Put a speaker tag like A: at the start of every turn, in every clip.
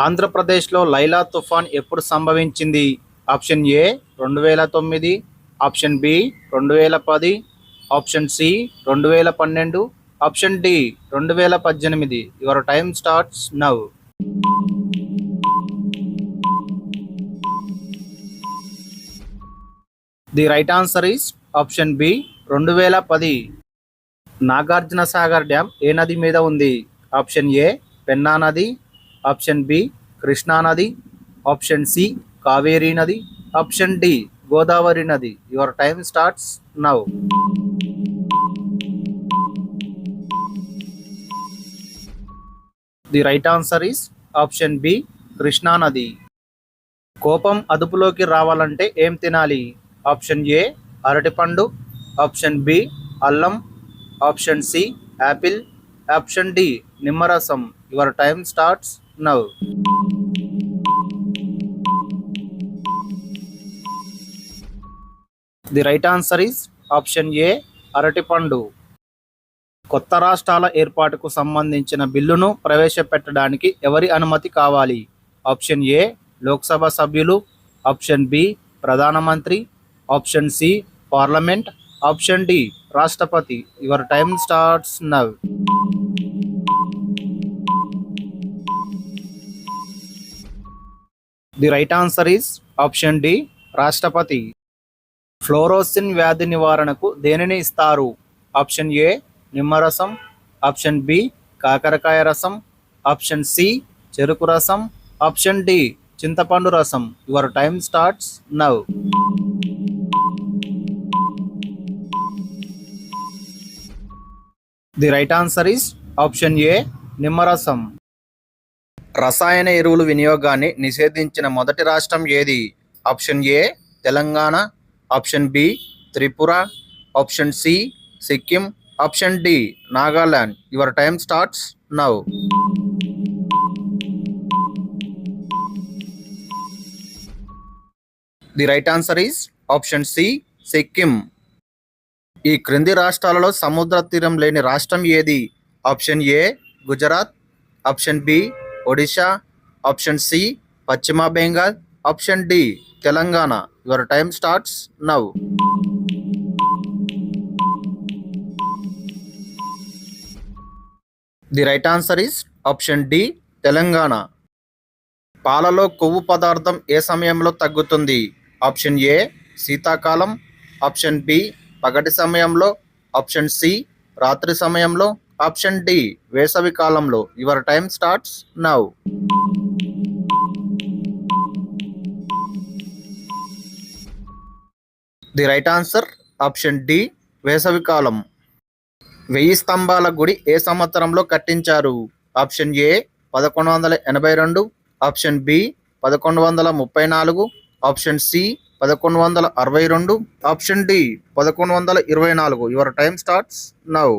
A: ఆంధ్రప్రదేశ్లో లైలా తుఫాన్ ఎప్పుడు సంభవించింది? Option A 2009, option B 2010, option C 2012, option D 2018. Your time starts now. The right answer is option B 2010. Nagarjuna Sagar dam ఏ నది మీద ఉంది? ఆప్షన్ ఏ పెన్నా నది, ఆప్షన్ బి కృష్ణా నది, ఆప్షన్ సి కావేరీ నది, ఆప్షన్ డి గోదావరి నది. Your time starts now. The right answer is option B Krishna నది. కోపం అదుపులోకి రావాలంటే ఏం తినాలి? ఆప్షన్ ఏ అరటిపండు, ఆప్షన్ బి అల్లం, option C apple, option D నిమ్మరసం. Your time starts now. The right answer is option A అరటిపండు. కొత్త రాష్ట్రాల ఏర్పాటుకు సంబంధించిన బిల్లును ప్రవేశపెట్టడానికి ఎవరి అనుమతి కావాలి? ఆప్షన్ ఏ లోక్సభ సభ్యులు, ఆప్షన్ బి ప్రధానమంత్రి, option C parliament, option D రాష్ట్రపతి. Your time starts now. The right answer is option D రాష్ట్రపతి. ఫ్లోరోసిన్ వ్యాధి నివారణకు దేనిని ఇస్తారు? ఆప్షన్ ఏ నిమ్మరసం, ఆప్షన్ బి కాకరకాయ రసం, ఆప్షన్ సి చెరుకు రసం, ఆప్షన్ డి చింతపండు రసం. Your time starts now. The right answer is option A నిమ్మరసం. రసాయన ఎరువుల వినియోగాన్ని నిషేధించిన మొదటి రాష్ట్రం ఏది? Option A Telangana, option B Tripura, option C Sikkim, option D Nagaland. Your time starts now. The right answer is option C Sikkim. ఈ క్రింది రాష్ట్రాలలో సముద్ర తీరం లేని రాష్ట్రం ఏది? Option A Gujarat, option B Odisha, option C Paschim Bengal, option D Telangana. Your time starts now. The right answer is option D Telangana. పాలలో కొవ్వు పదార్థం ఏ సమయంలో తగ్గుతుంది? ఆప్షన్ ఏ శీతాకాలం, ఆప్షన్ బి పగటి సమయంలో, ఆప్షన్ సి రాత్రి సమయంలో, ఆప్షన్ డి వేసవి కాలంలో. Your time starts now. The right answer option D వేసవికాలం. 1000 స్తంభాల గుడి ఏ సంవత్సరంలో కట్టించారు? Option A 1182, option B 1134, option C 1162, option D 1124. Your time starts now.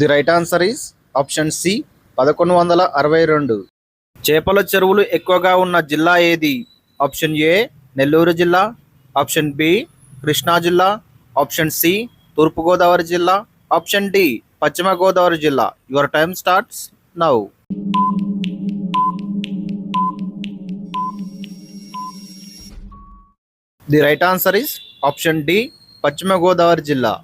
A: The right answer is option C 1162. చేపల చెరువులు ఎక్కువగా ఉన్న జిల్లా ఏది? ఆప్షన్ ఏ నెల్లూరు జిల్లా, ఆప్షన్ బి కృష్ణా జిల్లా, ఆప్షన్ సి తూర్పుగోదావరి జిల్లా, ఆప్షన్ డి పశ్చిమ గోదావరి జిల్లా. Your time starts now. The right answer is option D పశ్చిమ గోదావరి జిల్లా.